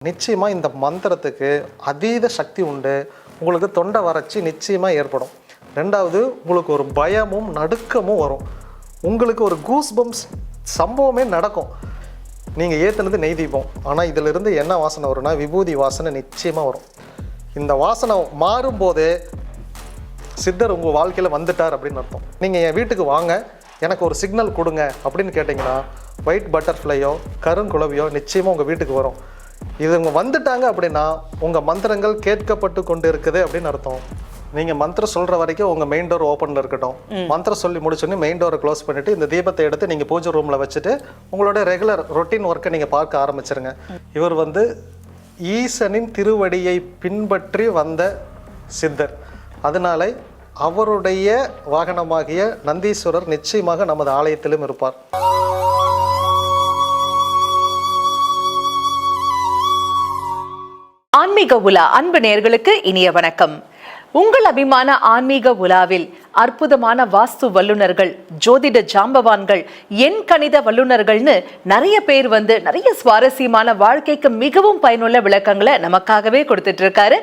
நிச்சயமாக இந்த மந்திரத்துக்கு அதீத சக்தி உண்டு. உங்களுக்கு தொண்டை வறட்சி நிச்சயமாக ஏற்படும். ரெண்டாவது, உங்களுக்கு ஒரு பயமும் நடுக்கமும் வரும். உங்களுக்கு ஒரு கூஸ் பம்ப்ஸ் சம்பவமே நடக்கும். நீங்கள் ஏற்றுனது நெய் தீபம், ஆனால் இதிலிருந்து என்ன வாசனை வரும்னா விபூதி வாசனை நிச்சயமாக வரும். இந்த வாசனை மாறும்போதே சித்தர் உங்கள் வாழ்க்கையில் வந்துட்டார் அப்படின்னு அர்த்தம். நீங்கள் என் வீட்டுக்கு வாங்க, எனக்கு ஒரு சிக்னல் கொடுங்க அப்படின்னு கேட்டிங்கன்னா ஒயிட் பட்டர்ஃப்ளையோ கருங்குளவியோ நிச்சயமாக உங்கள் வீட்டுக்கு வரும். இது உங்க வந்துட்டாங்க அப்படின்னா உங்கள் மந்திரங்கள் கேட்கப்பட்டு கொண்டு இருக்குது அப்படின்னு அர்த்தம். நீங்கள் மந்திரம் சொல்கிற வரைக்கும் உங்கள் மெயின் டோர் ஓப்பனில் இருக்கட்டும். மந்திரம் சொல்லி முடிச்சோன்னே மெயின் டோரை க்ளோஸ் பண்ணிவிட்டு இந்த தீபத்தை எடுத்து நீங்கள் பூஜை ரூமில் வச்சுட்டு உங்களோட ரெகுலர் ரொட்டீன் ஒர்க்கை நீங்கள் பார்க்க ஆரம்பிச்சிருங்க. இவர் ஈசனின் திருவடியை பின்பற்றி வந்த சித்தர். அதனால அவருடைய வாகனமாகிய நந்தீஸ்வரர் நிச்சயமாக நமது ஆலயத்திலும் இருப்பார். ஆன்மீக உலா அன்பு நேயர்களுக்கு இனிய வணக்கம். உங்கள் அபிமான ஆன்மீக உலாவில் அற்புதமான வாஸ்து வல்லுநர்கள், ஜோதிட ஜாம்பவான்கள், எண் கணித வல்லுநர்கள்னு நிறைய பேர் நிறைய சுவாரஸ்யமான வாழ்க்கைக்கு மிகவும் பயனுள்ள விளக்கங்களை நமக்காகவே கொடுத்துட்டு இருக்காரு.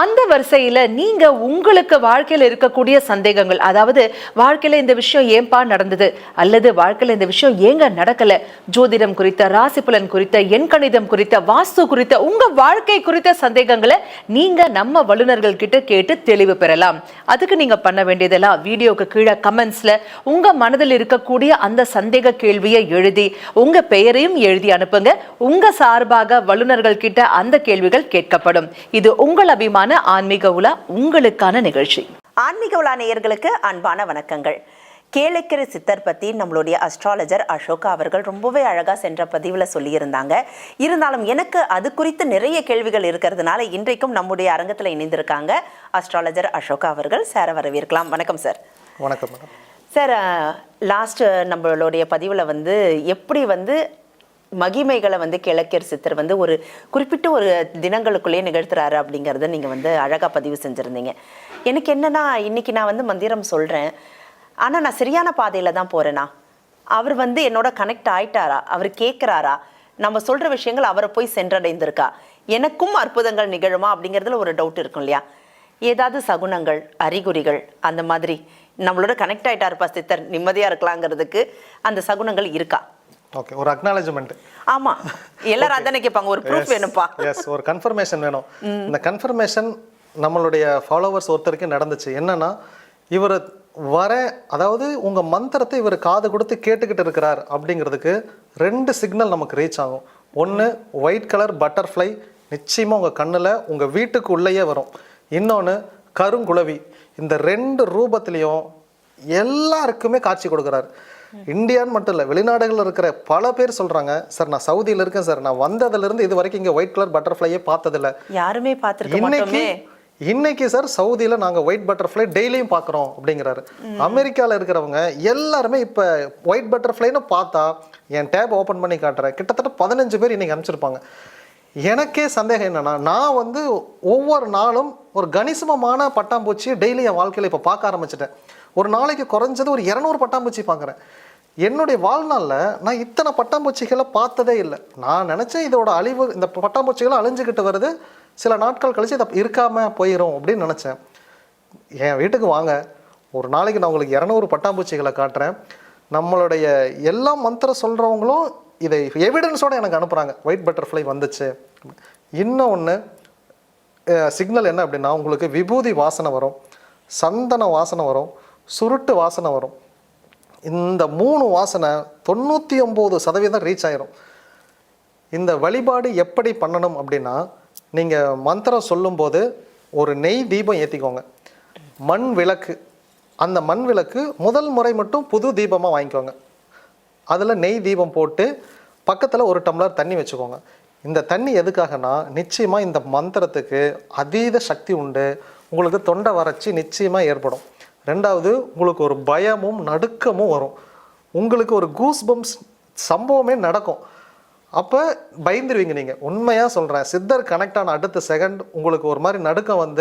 அந்த வரிசையில நீங்க உங்களுக்கு வாழ்க்கையில இருக்கக்கூடிய சந்தேகங்கள், அதாவது வாழ்க்கையில இந்த விஷயம் ஏன்பா நடந்தது, அல்லது வாழ்க்கையில இந்த விஷயம் ஏங்க நடக்கல, ஜோதிடம் குறித்த, ராசி பலன் குறித்த, எண் கணிதம் குறித்த, வாஸ்து குறித்த, உங்க வாழ்க்கை குறித்த சந்தேகங்களை நீங்க நம்ம வல்லுநர்கள் கிட்ட கேட்டு தெளிவு பெறலாம். அதுக்கு நீங்க பண்ண வேண்டியதெல்லாம் வீடியோக்கு கீழே கமெண்ட்ஸ்ல உங்க மனதில் இருக்கக்கூடிய அந்த சந்தேக கேள்வியை எழுதி உங்க பெயரையும் எழுதி அனுப்புங்க. உங்க சார்பாக வல்லுநர்கள் கிட்ட அந்த கேள்விகள் கேட்கப்படும். இது உங்கள் அபிமான ஆன்மீக உலா, உங்களுக்கான நிகழ்ச்சி. ஆன்மீக உலா நேயர்களுக்கு அன்பான வணக்கங்கள். கேளக்கிரி சித்தர் பற்றி நம்மளுடைய அஸ்ட்ராலஜர் அசோகா அவர்கள் ரொம்பவே அழகாக சென்ற பதிவில் சொல்லியிருந்தாங்க. இருந்தாலும் எனக்கு அது குறித்து நிறைய கேள்விகள் இருக்கிறதுனால இன்றைக்கும் நம்முடைய அரங்கத்தில் இணைந்திருக்காங்க அஸ்ட்ராலஜர் அசோகா அவர்கள். சாரை வரவேற்கலாம். வணக்கம் சார். வணக்கம் மேடம். சார், லாஸ்ட் நம்மளுடைய பதிவில் எப்படி மகிமைகளை கேளக்கிரி சித்தர் ஒரு குறிப்பிட்ட ஒரு தினங்களுக்குள்ளேயே நிகழ்த்துறாரு அப்படிங்கிறத நீங்கள் அழகாக பதிவு செஞ்சுருந்தீங்க. எனக்கு என்னன்னா, இன்னைக்கு நான் மந்திரம் சொல்கிறேன், ஆனால் நான் சரியான பாதையில் தான் போகிறேனா, அவர் என்னோட கனெக்ட் ஆயிட்டாரா, அவர் கேட்குறாரா, நம்ம சொல்கிற விஷயங்கள் அவரை போய் சென்றடைந்திருக்கா, எனக்கும் அற்புதங்கள் நிகழுமா அப்படிங்கிறதுல ஒரு டவுட் இருக்கும் இல்லையா? ஏதாவது சகுனங்கள், அறிகுறிகள் அந்த மாதிரி நம்மளோட கனெக்ட் ஆயிட்டாருப்பா சித்தர், நிம்மதியாக இருக்கலாங்கிறதுக்கு அந்த சகுனங்கள் இருக்கா? ஓகே, ஒரு அக்னாலஜ்மெண்ட். ஆமாம், எல்லாரும் அதானே கேட்பாங்க, ஒரு ப்ரூஃப் வேணும்ப்பா. எஸ், ஒரு கன்ஃபர்மேஷன் வேணும். இந்த கன்ஃபர்மேஷன் நம்மளுடைய ஃபாலோவர்ஸ் ஒருத்தருக்கு நடந்துச்சு. என்னன்னா, இவர் அதாவது உங்கள் மந்திரத்தை இவர் காது கொடுத்து கேட்டுக்கிட்டு இருக்கிறார் அப்படிங்கிறதுக்கு 2 சிக்னல் நமக்கு ரீச் ஆகும். ஒன்று, ஒயிட் கலர் பட்டர்ஃப்ளை நிச்சயமாக உங்கள் கண்ணில் உங்கள் வீட்டுக்கு உள்ளேயே வரும். இன்னொன்று, கருங்குளவி. இந்த 2 ரூபத்திலையும் எல்லாருக்குமே காட்சி கொடுக்குறாரு. இந்தியான்னு மட்டும் இல்லை, வெளிநாடுகளில் இருக்கிற பல பேர் சொல்கிறாங்க, சார் நான் சவுதியில் இருக்கேன் சார், நான் வந்ததுலேருந்து இது வரைக்கும் இங்கே ஒயிட் கலர் பட்டர்ஃப்ளையே பார்த்ததில்ல, யாருமே பார்த்துருக்க. இன்னைக்கு சார் சவுதியில் நாங்கள் ஒயிட் பட்டர்ஃப்ளை டெய்லியும் பார்க்குறோம் அப்படிங்கிறாரு. அமெரிக்காவில் இருக்கிறவங்க எல்லாருமே இப்போ ஒயிட் பட்டர்ஃப்ளைன்னு பார்த்தா என் டேப் ஓப்பன் பண்ணி காட்டுறேன், கிட்டத்தட்ட 15 பேர் இன்னைக்கு அனுப்பிச்சிருப்பாங்க. எனக்கே சந்தேகம் என்னன்னா, நான் ஒவ்வொரு நாளும் ஒரு கணிசமான பட்டாம்பூச்சி டெய்லி என் வாழ்க்கையில் இப்போ பார்க்க ஆரம்பிச்சிட்டேன். ஒரு நாளைக்கு குறைஞ்சது ஒரு 200 பட்டாம்பூச்சி பார்க்குறேன். என்னுடைய வாழ்நாளில் நான் இத்தனை பட்டாம்பூச்சிகளை பார்த்ததே இல்லை. நான் நினச்சேன் இதோட அழிவு, இந்த பட்டாம்பூச்சிகளை அழிஞ்சுக்கிட்டு வருது, சில நாட்கள் கழிச்சு இதை இருக்காமல் போயிடும் அப்படின்னு நினச்சேன். என் வீட்டுக்கு வாங்க, ஒரு நாளைக்கு நான் உங்களுக்கு 200 பட்டாம்பூச்சிகளை காட்டுறேன். நம்மளுடைய எல்லா மந்திரம் சொல்கிறவங்களும் இதை எவிடன்ஸோடு எனக்கு அனுப்புகிறாங்க, ஒயிட் பட்டர்ஃப்ளை வந்துச்சு. இன்னொன்று சிக்னல் என்ன அப்படின்னா, உங்களுக்கு விபூதி வாசனை வரும், சந்தன வாசனை வரும், சுருட்டு வாசனை வரும். இந்த 3 வாசனை 99% ரீச் ஆயிரும். இந்த வழிபாடு எப்படி பண்ணணும் அப்படின்னா, நீங்கள் மந்திரம் சொல்லும்போது ஒரு நெய் தீபம் ஏற்றிக்கோங்க. மண் விளக்கு, அந்த மண் விளக்கு முதல் முறை மட்டும் புது தீபமாக வாங்கிக்கோங்க. அதில் நெய் தீபம் போட்டு பக்கத்தில் ஒரு டம்ளர் தண்ணி வச்சுக்கோங்க. இந்த தண்ணி எதுக்காகனா, நிச்சயமாக இந்த மந்திரத்துக்கு அதீத சக்தி உண்டு. உங்களுக்கு தொண்டை வறட்சி நிச்சயமாக ஏற்படும். ரெண்டாவது, உங்களுக்கு ஒரு பயமும் நடுக்கமும் வரும். உங்களுக்கு ஒரு கூஸ் பம்ப்ஸ் சம்பவமே நடக்கும். அப்போ பயந்துருவீங்க. நீங்கள் உண்மையாக சொல்கிறேன், சித்தர் கனெக்ட் ஆன அடுத்த செகண்ட் உங்களுக்கு ஒரு மாதிரி நடுக்கம்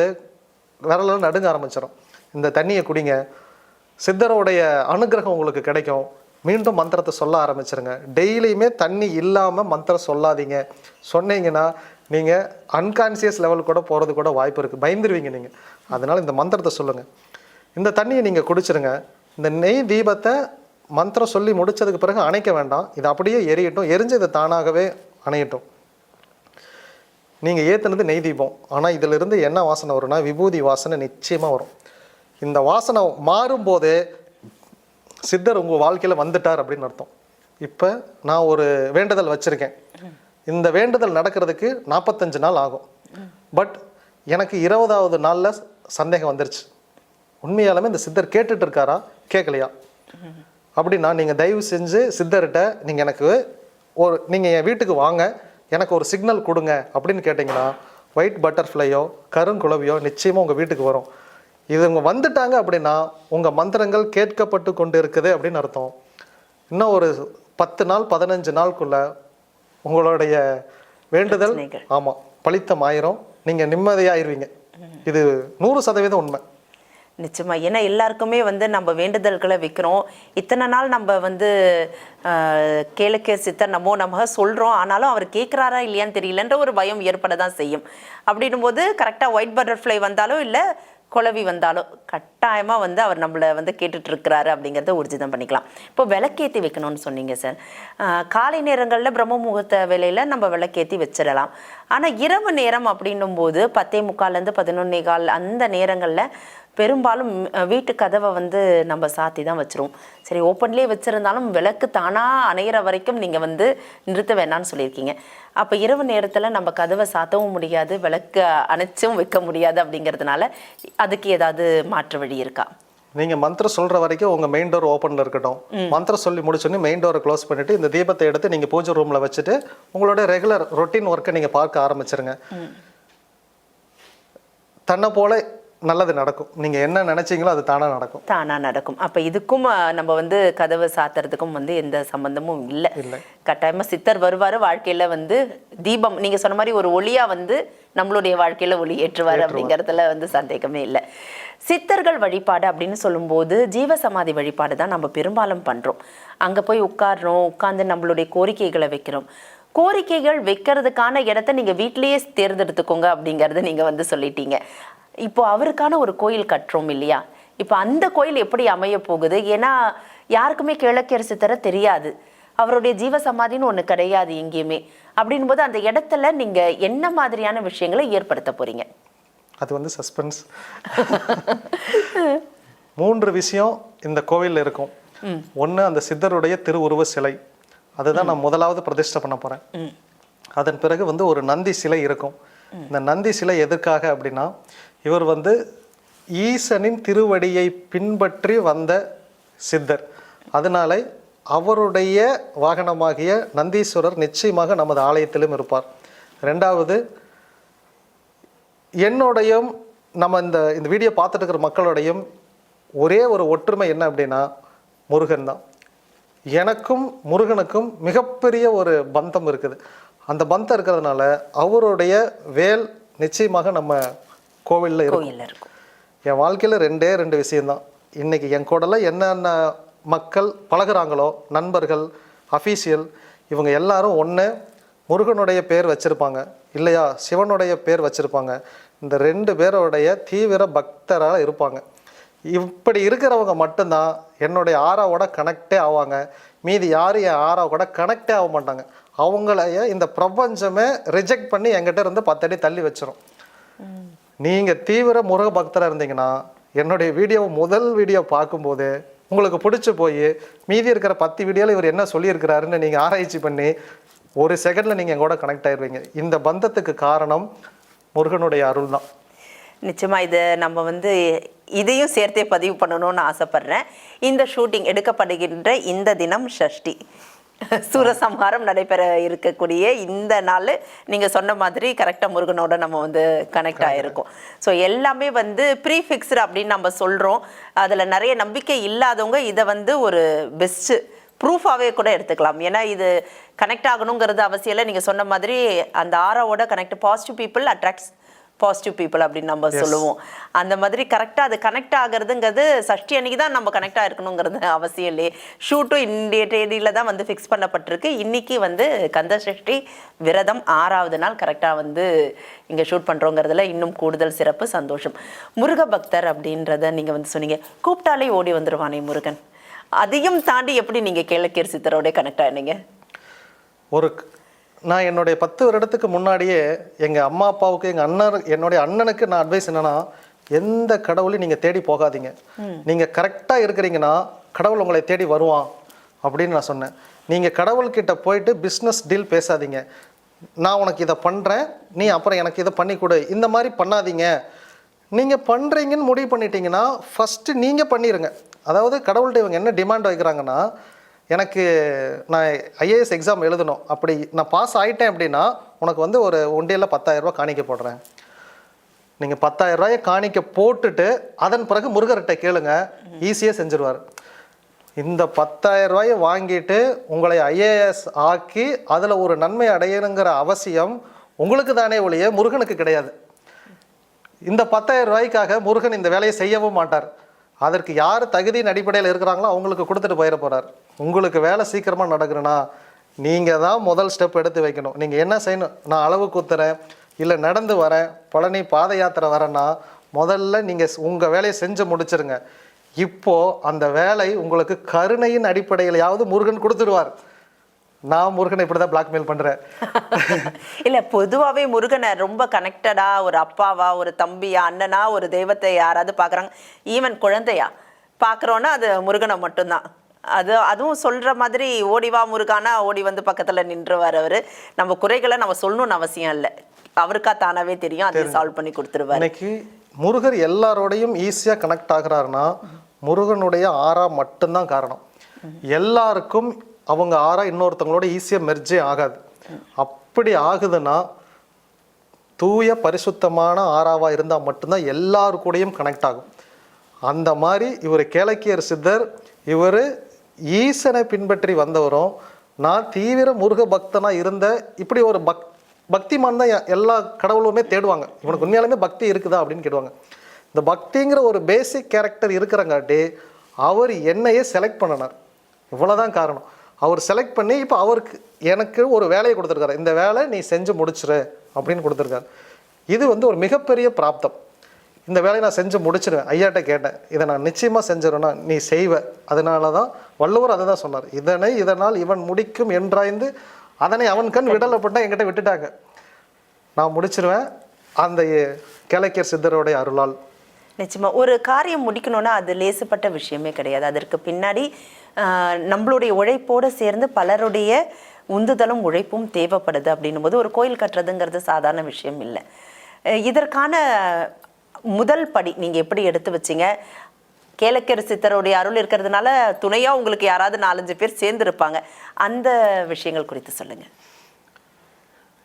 விரலாம் நடுங்க ஆரம்பிச்சிடும். இந்த தண்ணியை குடிங்க, சித்தரோடைய அனுகிரகம் உங்களுக்கு கிடைக்கும். மீண்டும் மந்திரத்தை சொல்ல ஆரம்பிச்சிருங்க. டெய்லியுமே தண்ணி இல்லாமல் மந்திரம் சொல்லாதீங்க. சொன்னீங்கன்னா நீங்கள் அன்கான்சியஸ் லெவல் கூட போகிறது கூட வாய்ப்பு இருக்குது, பயந்துருவீங்க நீங்கள். அதனால் இந்த மந்திரத்தை சொல்லுங்கள். இந்த தண்ணியை நீங்கள் குடிச்சிருங்க. இந்த நெய் தீபத்தை மந்திரம் சொல்லி முடித்ததுக்கு பிறகு அணைக்க வேண்டாம், இது அப்படியே எரியட்டும். எரிஞ்சு இது தானாகவே அணையட்டும். நீங்கள் ஏற்றுனது நெய் தீபம், ஆனால் இதிலிருந்து என்ன வாசனை வரும்னா விபூதி வாசனை நிச்சயமாக வரும். இந்த வாசனை மாறும்போதே சித்தர் உங்கள் வாழ்க்கையில் வந்துட்டார் அப்படின்னு அர்த்தம். இப்போ நான் ஒரு வேண்டுதல் வச்சுருக்கேன், இந்த வேண்டுதல் நடக்கிறதுக்கு 45 நாள் ஆகும். பட் எனக்கு 20வது நாளில் சந்தேகம் வந்துருச்சு, உண்மையாலுமே இந்த சித்தர் கேட்டுட்டு இருக்காரா கேட்கலையா அப்படின்னா நீங்கள் தயவு செஞ்சு சித்தர்கிட்ட நீங்கள் எனக்கு நீங்கள் என் வீட்டுக்கு வாங்க, எனக்கு ஒரு சிக்னல் கொடுங்க அப்படின்னு கேட்டிங்கன்னா ஒயிட் பட்டர்ஃப்ளையோ கருங்குளவியோ நிச்சயமாக உங்கள் வீட்டுக்கு வரும். இது இவங்க வந்துட்டாங்க அப்படின்னா உங்கள் மந்திரங்கள் கேட்கப்பட்டு கொண்டு இருக்குது அப்படின்னு அர்த்தம். இன்னும் ஒரு 10 நாள் 15 நாளுக்குள்ள உங்களுடைய வேண்டுதல் ஆமாம் பலித்தம் ஆயிரும், நீங்கள் நிம்மதியாயிருவீங்க. இது 100% உண்மை. நிச்சயமா. ஏன்னா எல்லாருக்குமே வந்து நம்ம வேண்டுதல்களை வைக்கிறோம், இத்தனை நாள் நம்ம வந்து கேளுக்கே சித்தர் நம்ம சொல்கிறோம், ஆனாலும் அவர் கேட்குறாரா இல்லையான்னு தெரியலன்ற ஒரு பயம் ஏற்பட தான் செய்யும். அப்படின்னும் போது கரெக்டாக ஒயிட் பட்டர்ஃப்ளை வந்தாலும் இல்லை குளவி வந்தாலும் கட்டாயமாக வந்து அவர் நம்மளை வந்து கேட்டுட்ருக்கிறாரு அப்படிங்கிறத ஊர்ஜிதம் பண்ணிக்கலாம். இப்போ விளக்கேற்றி வைக்கணும்னு சொன்னீங்க சார். காலை நேரங்களில் பிரம்ம முகூர்த்த வேலையில் நம்ம விளக்கேற்றி வச்சிடலாம். ஆனால் இரவு நேரம் அப்படின்னும் போது 10:45 11:15 அந்த நேரங்களில் பெரும்பாலும் வீட்டு கதவை வந்து நம்ம சாத்தி தான் வச்சிருவோம். சரி, ஓப்பன்லேயே வச்சுருந்தாலும் விளக்கு தானாக அணையிற வரைக்கும் நீங்கள் வந்து நிறுத்த வேணான்னு சொல்லியிருக்கீங்க. அப்போ இரவு நேரத்தில் நம்ம கதவை சாத்தவும் முடியாது, விளக்கு அணைச்சும் வைக்க முடியாது. அப்படிங்கிறதுனால அதுக்கு ஏதாவது மாற்று வழி இருக்கா? நீங்கள் மந்திரம் சொல்கிற வரைக்கும் உங்கள் மெயின் டோர் ஓப்பனில் இருக்கட்டும். மந்திரம் சொல்லி முடிச்சோன்னே மெயின் டோரை க்ளோஸ் பண்ணிவிட்டு இந்த தீபத்தை எடுத்து நீங்கள் பூஜை ரூமில் வச்சுட்டு உங்களோட ரெகுலர் ரொட்டீன் ஒர்க்கை நீங்கள் பார்க்க ஆரம்பிச்சிருங்க. தன்னை போல நல்லது நடக்கும். நீங்கள் என்ன நினைச்சீங்களோ அது தானாக நடக்கும். அப்போ இதுக்கும் நம்ம வந்து கதவை சாத்துறதுக்கும் வந்து எந்த சம்பந்தமும் இல்லை. கட்டாயமாக சித்தர் வருவார், வாழ்க்கையில் வந்து தீபம் நீங்கள் சொன்ன மாதிரி ஒரு ஒளியாக வந்து நம்மளுடைய வாழ்க்கையில் ஒளி ஏற்றுவார் அப்படிங்கிறதுல வந்து சந்தேகமே இல்லை. சித்தர்கள் வழிபாடு அப்படின்னு சொல்லும்போது ஜீவசமாதி வழிபாடு தான் நம்ம பெரும்பாலும் பண்ணுறோம். அங்கே போய் உட்கார்ந்து நம்மளுடைய கோரிக்கைகளை வைக்கிறோம். கோரிக்கைகள் வைக்கிறதுக்கான இடத்த நீங்கள் வீட்டிலேயே தேர்ந்தெடுத்துக்கோங்க அப்படிங்கிறத நீங்கள் வந்து சொல்லிட்டீங்க. இப்போ அவருக்கான ஒரு கோயில் கட்டுறோம் இல்லையா, இப்போ அந்த கோயில் எப்படி அமைய போகுது? ஏன்னா யாருக்குமே கிழக்கரசு தர தெரியாது, அவருடைய ஜீவசமாதின்னு ஒன்று கிடையாது எங்கேயுமே. அப்படின் போது அந்த இடத்துல நீங்கள் என்ன மாதிரியான விஷயங்களை ஏற்படுத்த போறீங்க? அது வந்து சஸ்பென்ஸ். 3 விஷயம் இந்த கோவிலில் இருக்கும். ஒன்று அந்த சித்தருடைய திருவுருவ சிலை, அதுதான் நான் முதலாவது பிரதிஷ்டை பண்ண போகிறேன். அதன் பிறகு வந்து ஒரு நந்தி சிலை இருக்கும். இந்த நந்தி சிலை எதற்காக அப்படின்னா, இவர் வந்து ஈசனின் திருவடியை பின்பற்றி வந்த சித்தர். அதனால அவருடைய வாகனமாகிய நந்தீஸ்வரர் நிச்சயமாக நமது ஆலயத்திலும் இருப்பார். 2வது, என்னோடையும் நம்ம இந்த வீடியோ பார்த்துட்டு இருக்கிற மக்களோடையும் ஒரே ஒரு ஒற்றுமை என்ன அப்படின்னா முருகன் தான். எனக்கும் முருகனுக்கும் மிகப்பெரிய ஒரு பந்தம் இருக்குது. அந்த பந்தம் இருக்கிறதுனால அவருடைய வேல் நிச்சயமாக நம்ம கோவிலில் இருக்கும். என் வாழ்க்கையில் 2 விஷயம்தான். இன்னைக்கு என் கூடலாம் என்னென்ன மக்கள் பழகுறாங்களோ, நண்பர்கள், அஃபீஷியல், இவங்க எல்லாரும் ஒன்று முருகனுடைய பேர் வச்சுருப்பாங்க, இல்லையா சிவனுடைய பேர் வச்சுருப்பாங்க. இந்த 2 பேரோடைய தீவிர பக்தராக இருப்பாங்க. இப்படி இருக்கிறவங்க மட்டும்தான் என்னுடைய ஆறாவோட கனெக்டே ஆவாங்க. மீதி யாரும் என் ஆறாவோட கனெக்டே ஆக மாட்டாங்க. அவங்களைய இந்த பிரபஞ்சமே ரிஜெக்ட் பண்ணி என்கிட்ட இருந்து 10 அடி தள்ளி வச்சிரும். நீங்கள் தீவிர முருக பக்தராக இருந்தீங்கன்னா என்னுடைய முதல் வீடியோ பார்க்கும்போது உங்களுக்கு பிடிச்சி போய் மீதி இருக்கிற 10 வீடியோவில் இவர் என்ன சொல்லியிருக்கிறாருன்னு நீங்கள் ஆராய்ச்சி பண்ணி 1 செகண்டில் நீங்கள் எங்கூட கனெக்ட் ஆயிடுவீங்க. இந்த பந்தத்துக்கு காரணம் முருகனுடைய அருள் தான். நிச்சயமா இது நம்ம வந்து இதையும் சேர்த்தே பதிவு பண்ணணும்னு ஆசைப்படுறேன். இந்த ஷூட்டிங் எடுக்கப்படுகின்ற இந்த தினம் ஷஷ்டி, சூரசம்ஹாரம் நடைபெற இருக்கக்கூடிய இந்த நாள் நீங்கள் சொன்ன மாதிரி கரெக்டாக முருகனோட நம்ம வந்து கனெக்ட் ஆகிருக்கோம். ஸோ எல்லாமே வந்து ப்ரீஃபிக்ஸ்டு அப்படின்னு நம்ம சொல்கிறோம். அதில் நிறைய நம்பிக்கை இல்லாதவங்க இதை வந்து ஒரு பெஸ்ட்டு ப்ரூஃபாகவே கூட எடுத்துக்கலாம். ஏன்னா இது கனெக்ட் ஆகணுங்கிறது அவசியம் இல்லை. நீங்கள் சொன்ன மாதிரி அந்த ஆராவோட connect, positive people attracts positive people அப்படின்னு நம்ம சொல்லுவோம். அந்த மாதிரி கரெக்டாக அது கனெக்ட் ஆகுறதுங்கிறது சஷ்டி அன்னைக்கு தான் நம்ம கனெக்ட் ஆகிருக்கணுங்கிறது அவசியம் இல்லையே. ஷூட்டும் இந்திய தேதியில் தான் வந்து ஃபிக்ஸ் பண்ணப்பட்டிருக்கு. இன்னைக்கு வந்து கந்த சஷ்டி விரதம் 6வது நாள் கரெக்டாக வந்து இங்கே ஷூட் பண்ணுறோங்கிறதுல இன்னும் கூடுதல் சிறப்பு, சந்தோஷம். முருக பக்தர் அப்படின்றத நீங்கள் வந்து சொன்னீங்க, கூப்பிட்டாலே ஓடி வந்துடுவானே முருகன். அதையும் தாண்டி எப்படி நீங்கள் கேளக்கேர் சித்தரோட கனெக்ட் ஆனீங்க? நான் என்னுடைய 10 வருடத்துக்கு முன்னாடியே எங்கள் அம்மா அப்பாவுக்கு என்னுடைய அண்ணனுக்கு நான் அட்வைஸ் என்னன்னா, எந்த கடவுளையும் நீங்கள் தேடி போகாதீங்க, நீங்கள் கரெக்டாக இருக்கிறீங்கன்னா கடவுள் உங்களை தேடி வருவான் அப்படின்னு நான் சொன்னேன். நீங்கள் கடவுள்கிட்ட போயிட்டு பிஸ்னஸ் டீல் பேசாதீங்க. நான் உனக்கு இதை பண்ணுறேன், நீ அப்புறம் எனக்கு இதை பண்ணி கொடு, இந்த மாதிரி பண்ணாதீங்க. நீங்கள் பண்ணுறீங்கன்னு முடிவு பண்ணிட்டீங்கன்னா ஃபஸ்ட்டு நீங்கள் பண்ணிடுங்க. அதாவது கடவுள்கிட்ட இவங்க என்ன டிமாண்ட் வைக்கிறாங்கன்னா, எனக்கு நான் ஐஏஎஸ் எக்ஸாம் எழுதணும், அப்படி நான் பாஸ் ஆகிட்டேன் அப்படின்னா உனக்கு வந்து ஒரு ஒண்டியில் 10,000 ரூபா காணிக்க போடுறேன். நீங்கள் 10,000 ரூபாயை காணிக்க போட்டுட்டு அதன் பிறகு முருகர்கிட்ட கேளுங்க, ஈஸியாக செஞ்சுருவார். இந்த 10,000 ரூபாயை வாங்கிட்டு உங்களை ஐஏஎஸ் ஆக்கி அதில் ஒரு நன்மை அடையணுங்கிற அவசியம் உங்களுக்கு தானே ஒழிய முருகனுக்கு கிடையாது. இந்த 10,000 ரூபாய்க்காக முருகன் இந்த வேலையை செய்யவும் மாட்டார். அதற்கு யார் தகுதியின் அடிப்படையில் இருக்கிறாங்களோ அவங்களுக்கு கொடுத்துட்டு போயிட போகிறார். உங்களுக்கு வேலை சீக்கிரமாக நடக்கணும்னா நீங்கள் தான் முதல் ஸ்டெப் எடுத்து வைக்கணும். நீங்கள் என்ன செய்யணும், நான் அளவு குத்துறேன் இல்லை நடந்து வரேன், பழனி பாத யாத்திரை வரேன்னா முதல்ல நீங்கள் உங்கள் வேலையை செஞ்சு முடிச்சிருங்க. இப்போது அந்த வேலை உங்களுக்கு கருணையின் அடிப்படையிலையாவது முருகன் கொடுத்துடுவார். நான் முருகனை இப்படி தான் பிளாக்மெயில் பண்ணுறேன். இல்லை, பொதுவாகவே முருகனை ரொம்ப கனெக்டடாக ஒரு அப்பாவா, ஒரு தம்பியா, அண்ணனா, ஒரு தெய்வத்தை யாராவது பார்க்குறாங்க, ஈவன் குழந்தையா பார்க்குறோன்னா அது முருகனை மட்டும்தான். அதுவும் சொல்கிற மாதிரி ஓடிவா முருகானா ஓடி வந்து பக்கத்தில் நின்றுவார். அவர் நம்ம குறைகளை நம்ம சொல்லணும்னு அவசியம் இல்லை, அவருக்கா தானாவே தெரியும், அதை சால்வ் பண்ணி கொடுத்துருவார். இன்னைக்கு முருகர் எல்லாரோடையும் ஈஸியாக கனெக்ட் ஆகுறாருன்னா முருகனுடைய ஆறா மட்டும்தான் காரணம். எல்லாருக்கும் அவங்க ஆறா இன்னொருத்தவங்களோட ஈஸியாக மெர்ஜே ஆகாது. அப்படி ஆகுதுன்னா தூய பரிசுத்தமான ஆறாவாக இருந்தால் மட்டும்தான் எல்லாரு கூடயும் கனெக்ட் ஆகும். அந்த மாதிரி இவர் கேளக்கியர் சித்தர், இவர் ஈசனை பின்பற்றி வந்தவரும், நான் தீவிர முருக பக்தனாக இருந்த இப்படி ஒரு பக்திமான் தான் எல்லா கடவுளுமே தேடுவாங்க. இவனுக்கு உண்மையாலுமே பக்தி இருக்குதா அப்படின்னு கேடுவாங்க. இந்த பக்திங்கிற ஒரு பேசிக் கேரக்டர் இருக்கிறங்காட்டி அவர் என்னையே செலக்ட் பண்ணினார். இவ்வளோதான் காரணம். அவர் செலக்ட் பண்ணி இப்போ அவருக்கு எனக்கு ஒரு வேலையை கொடுத்துருக்காரு, இந்த வேலை நீ செஞ்சு முடிச்சிரு அப்படின்னு கொடுத்துருக்காரு. இது வந்து ஒரு மிகப்பெரிய பிராப்தம். இந்த வேலையை நான் செஞ்சு முடிச்சிருவேன். ஐயாட்ட கேட்டேன், இதை நான் நிச்சயமாக செஞ்சிருவேன்னா நீ செய்வ. அதனால தான் வள்ளுவர் அதை தான் சொன்னார், இதனால் இவன் முடிக்கும் என்றாய்ந்து அதனை அவன் கண் விடலப்பட்டால் என்கிட்ட விட்டுட்டாங்க. நான் முடிச்சிருவேன் அந்த கேளக்கியர் சித்தருடைய அருளால். நிச்சயமா ஒரு காரியம் முடிக்கணும்னா அது லேசுப்பட்ட விஷயமே கிடையாது. அதற்கு பின்னாடி நம்மளுடைய உழைப்போடு சேர்ந்து பலருடைய உந்துதலும் உழைப்பும் தேவைப்படுது. அப்படின்னும் போது ஒரு கோயில் கட்டுறதுங்கிறது சாதாரண விஷயம் இல்லை. இதற்கான முதல் படி நீங்கள் எப்படி எடுத்து வச்சிங்க? கேளக்கியர் சித்தருடைய அருள் இருக்கிறதுனால துணையாக உங்களுக்கு யாராவது 4-5 பேர் சேர்ந்து இருப்பாங்க. அந்த விஷயங்கள் குறித்து சொல்லுங்கள்.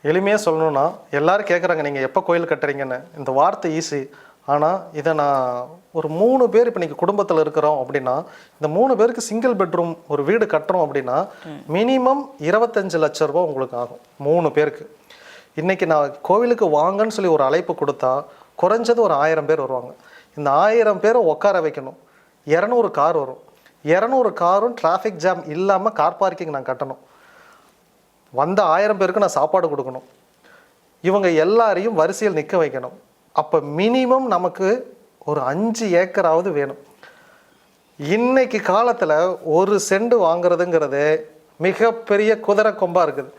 எளிமையாக சொல்லணும்னா எல்லாரும் கேட்குறாங்க நீங்கள் எப்போ கோயில் கட்டுறீங்கன்னு. இந்த வார்த்தை ஈஸி, ஆனால் இதை நான் ஒரு 3 பேர் இப்போ நீங்கள் குடும்பத்தில் இருக்கிறோம் அப்படின்னா இந்த 3 பேருக்கு சிங்கிள் பெட்ரூம் ஒரு வீடு கட்டுறோம் அப்படின்னா மினிமம் 25 லட்சம் ரூபா உங்களுக்கு ஆகும் 3 பேருக்கு. இன்றைக்கி நான் கோவிலுக்கு வாங்கன்னு சொல்லி ஒரு அழைப்பு கொடுத்தா குறைஞ்சது ஒரு 1000 பேர் வருவாங்க. இந்த 1000 பேரை உட்கார வைக்கணும். 200 கார் வரும். 200 காரும் டிராஃபிக் ஜாம் இல்லாமல் கார் பார்க்கிங் நான் கட்டணும். வந்த 1000 பேருக்கு நான் சாப்பாடு கொடுக்கணும். இவங்க எல்லாரையும் வரிசையில் நிற்க வைக்கணும். அப்போ மினிமம் நமக்கு ஒரு 5 ஏக்கராவது வேணும். இன்னைக்கு காலத்தில் ஒரு சென்ட் வாங்குறதுங்கிறது மிகப்பெரிய குதிரை கொம்பாக இருக்குது.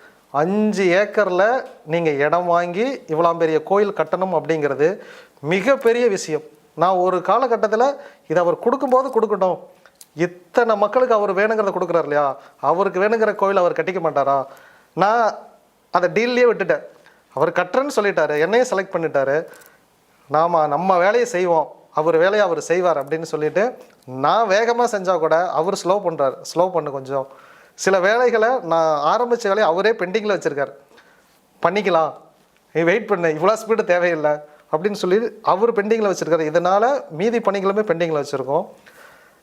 5 ஏக்கரில் நீங்கள் இடம் வாங்கி இவ்வளோ பெரிய கோயில் கட்டணும் அப்படிங்கிறது மிகப்பெரிய விஷயம். நான் ஒரு காலகட்டத்தில் இதை அவர் கொடுக்கும்போது கொடுக்கட்டும், இத்தனை மக்களுக்கு அவர் வேணுங்கிறத கொடுக்குறாரு இல்லையா, அவருக்கு வேணுங்கிற கோயில் அவர் கட்டிக்க மாட்டாரா? நான் அதை டீல்லையே விட்டுட்டேன். அவர் கட்டுறேன்னு சொல்லிட்டாரு, என்னையும் செலக்ட் பண்ணிட்டாரு. நம்ம வேலையை செய்வோம், அவர் வேலையை அவர் செய்வார் அப்படின்னு சொல்லிட்டு நான் வேகமாக செஞ்சால் கூட அவர் ஸ்லோ பண்ணுறாரு. ஸ்லோ பண்ணு கொஞ்சம், சில வேலைகளை நான் ஆரம்பித்த வேலையை அவரே பெண்டிங்கில் வச்சுருக்காரு, பண்ணிக்கலாம், நீ வெயிட் பண்ணு, இவ்வளோ ஸ்பீடு தேவையில்லை அப்படின்னு சொல்லி அவர் பெண்டிங்கில் வச்சுருக்காரு. இதனால் மீதி பணிகளுமே பெண்டிங்கில் வச்சுருக்கோம்.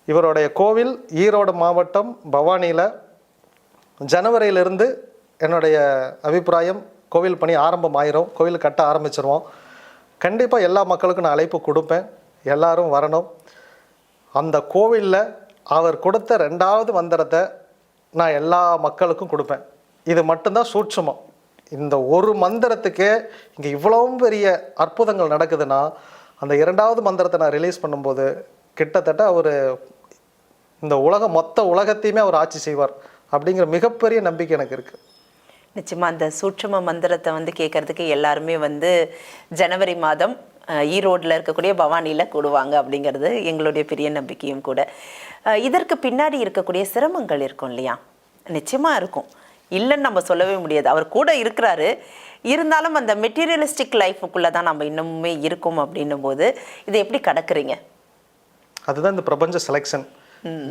இவருடைய கோவில் ஈரோடு மாவட்டம் பவானியில் ஜனவரியிலிருந்து என்னுடைய அபிப்பிராயம் கோவில் பணி ஆரம்பம் ஆயிரும். கோவில் கட்ட ஆரம்பிச்சிருவோம். கண்டிப்பாக எல்லா மக்களுக்கும் நான் அழைப்பு கொடுப்பேன், எல்லாரும் வரணும். அந்த கோவிலில் அவர் கொடுத்த 2வது மந்திரத்தை நான் எல்லா மக்களுக்கும் கொடுப்பேன். இது மட்டும்தான் சூட்சுமம். இந்த ஒரு மந்திரத்துக்கே இங்கே இவ்வளவும் பெரிய அற்புதங்கள் நடக்குதுன்னா, அந்த 2வது மந்திரத்தை நான் ரிலீஸ் பண்ணும்போது கிட்டத்தட்ட அவர் இந்த மொத்த உலகத்தையுமே அவர் ஆட்சி செய்வார் அப்படிங்கிற மிகப்பெரிய நம்பிக்கை எனக்கு இருக்குது. நிச்சயமா அந்த சூட்சும மந்திரத்தை வந்து கேட்கறதுக்கு எல்லாருமே வந்து ஜனவரி மாதம் ஈரோட்டில் இருக்கக்கூடிய பவானியில் கூடுவாங்க அப்படிங்கிறது எங்களுடைய பெரிய நம்பிக்கையும் கூட. இதற்கு பின்னாடி இருக்கக்கூடிய சிரமங்கள் இருக்கும் இல்லையா? நிச்சயமாக இருக்கும், இல்லைன்னு நம்ம சொல்லவே முடியாது. அவர் கூட இருக்கிறாரு, இருந்தாலும் அந்த மெட்டீரியலிஸ்டிக் லைஃபுக்குள்ளே தான் நம்ம இன்னுமே இருக்கும் அப்படின்னும் போது இதை எப்படி கடக்குறீங்க? அதுதான் இந்த பிரபஞ்ச செலெக்ஷன்.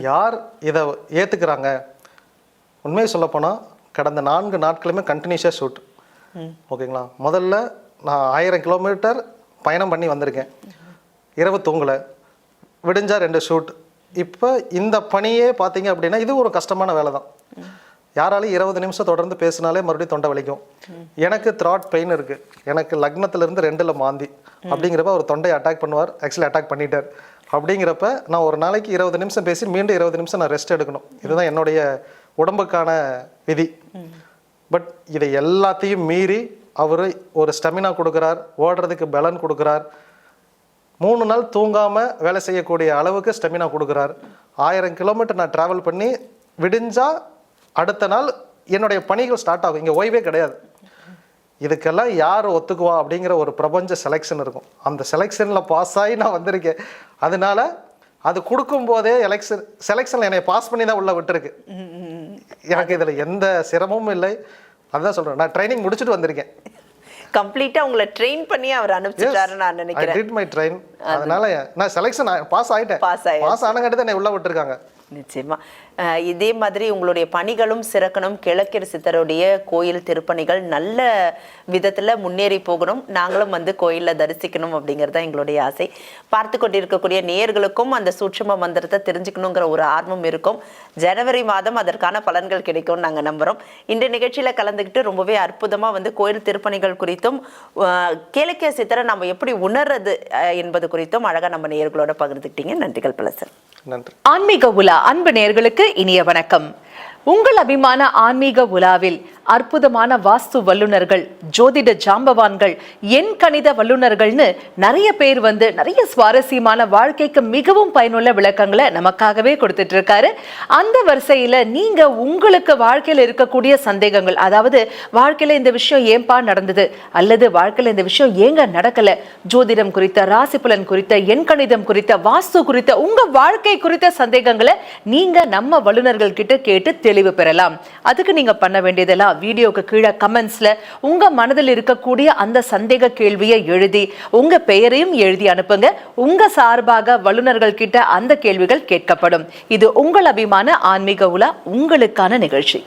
யார் இதை ஏற்றுக்கிறாங்க? உண்மையை சொல்லப்போனால் கடந்த 4 நாட்களுமே கண்டினியூஸாக ஷூட். ஓகேங்களா? முதல்ல நான் 1000 கிலோமீட்டர் பயணம் பண்ணி வந்திருக்கேன், இரவு தூங்கலை, விடிஞ்சா 2 ஷூட். இப்போ இந்த பணியே பார்த்தீங்க அப்படின்னா இது ஒரு கஷ்டமான வேலை தான். யாராலையும் 20 நிமிஷம் தொடர்ந்து பேசினாலே மறுபடியும் தொண்டை வலிக்கும். எனக்கு த்ராட் பெயின் இருக்குது, எனக்கு லக்னத்திலிருந்து 2ல் மாந்தி. அப்படிங்கிறப்ப அவர் தொண்டையை அட்டாக் பண்ணுவார், ஆக்சுவலி அட்டாக் பண்ணிட்டார். அப்படிங்கிறப்ப நான் ஒரு நாளைக்கு 20 நிமிஷம் பேசி மீண்டும் 20 நிமிஷம் நான் ரெஸ்ட் எடுக்கணும். இதுதான் என்னுடைய உடம்புக்கான விதி. பட் இதை எல்லாத்தையும் மீறி அவர் ஒரு ஸ்டெமினா கொடுக்குறார், ஓடுறதுக்கு பலன் கொடுக்குறார், 3 நாள் தூங்காமல் வேலை செய்யக்கூடிய அளவுக்கு ஸ்டெமினா கொடுக்குறார். 1000 கிலோமீட்டர் நான் ட்ராவல் பண்ணி விடிஞ்சா அடுத்த நாள் என்னுடைய பணிகள் ஸ்டார்ட் ஆகும். இங்கே ஓய்வே கிடையாது. இதுக்கெல்லாம் யார் ஒத்துக்குவா அப்படிங்கிற ஒரு பிரபஞ்ச செலெக்ஷன் இருக்கும். அந்த செலெக்ஷனில் பாஸ் ஆகி நான் வந்திருக்கேன். அதனால அது கொடுக்கும் போதே செலெக்ஷனில் என்னை பாஸ் பண்ணி தான் உள்ள விட்டுருக்கு. எனக்கு இதில் எந்த சிரமமும் இல்லை. அதுதான் சொல்கிறேன், நான் ட்ரைனிங் முடிச்சுட்டு வந்திருக்கேன். கம்ப்ளீட்டாக உங்களை ட்ரெயின் பண்ணி அவர் அனுப்பிச்சிட்டாரு நான் நினைக்கிறேன். I did my train. அதனால நான் செலெக்ஷன் பாஸ் ஆகிட்டேன். பாஸ் ஆனங்காட்டி தான் என்னை உள்ள விட்டுருக்காங்க. நிச்சயமா இதே மாதிரி உங்களுடைய பணிகளும் சிறக்கணும். கிழக்கர் சித்தருடைய கோயில் திருப்பணிகள் நல்ல விதத்தில் முன்னேறி போகணும், நாங்களும் வந்து கோயிலில் தரிசிக்கணும் அப்படிங்கிறது தான் எங்களுடைய ஆசை. பார்த்து கொண்டிருக்கக்கூடிய நேயர்களுக்கும் அந்த சூட்சும மந்திரத்தை தெரிஞ்சுக்கணுங்கிற ஒரு ஆர்வம் இருக்கும். ஜனவரி மாதம் அதற்கான பலன்கள் கிடைக்கும்னு நாங்கள் நம்புகிறோம். இந்த நிகழ்ச்சியில் கலந்துக்கிட்டு ரொம்பவே அற்புதமாக வந்து கோயில் திருப்பணிகள் குறித்தும் கிழக்கர் சித்தரை நம்ம எப்படி உணர்றது என்பது குறித்தும் அழகாக நம்ம நேயர்களோட பகிர்ந்துக்கிட்டீங்க. நன்றிகள் பல சார். நன்றி. ஆன்மீக உலா அன்பு நேயர்களுக்கு இனிய வணக்கம். உங்கள் அபிமான ஆன்மீக உலாவில் அற்புதமான வாஸ்து வல்லுநர்கள், ஜோதிட ஜாம்பவான்கள், எண் கணித வல்லுநர்கள்னு நிறைய பேர் வந்து நிறைய சுவாரஸ்யமான வாழ்க்கைக்கு மிகவும் பயனுள்ள விளக்கங்களை நமக்காகவே கொடுத்துட்டு இருக்காரு. அந்த வரிசையில நீங்க உங்களுக்கு வாழ்க்கையில இருக்கக்கூடிய சந்தேகங்கள், அதாவது வாழ்க்கையில இந்த விஷயம் ஏன்பா நடந்தது, அல்லது வாழ்க்கையில இந்த விஷயம் ஏங்க நடக்கல, ஜோதிடம் குறித்த, ராசி பலன் குறித்த, எண் கணிதம் குறித்த, வாஸ்து குறித்த, உங்க வாழ்க்கை குறித்த சந்தேகங்களை நீங்க நம்ம வல்லுநர்கள் கிட்ட கேட்டு தெளிவு பெறலாம். அதுக்கு நீங்க பண்ண வேண்டியதெல்லாம் வீடியோக்கு கீழே கமெண்ட்ஸ்ல உங்க மனதில் இருக்கக்கூடிய அந்த சந்தேக கேள்வியை எழுதி உங்க பெயரையும் எழுதி அனுப்புங்க. உங்க சார்பாக வல்லுநர்கள் கிட்ட அந்த கேள்விகள் கேட்கப்படும். இது உங்கள் அபிமான ஆன்மீக உலா, உங்களுக்கான நிகழ்ச்சி.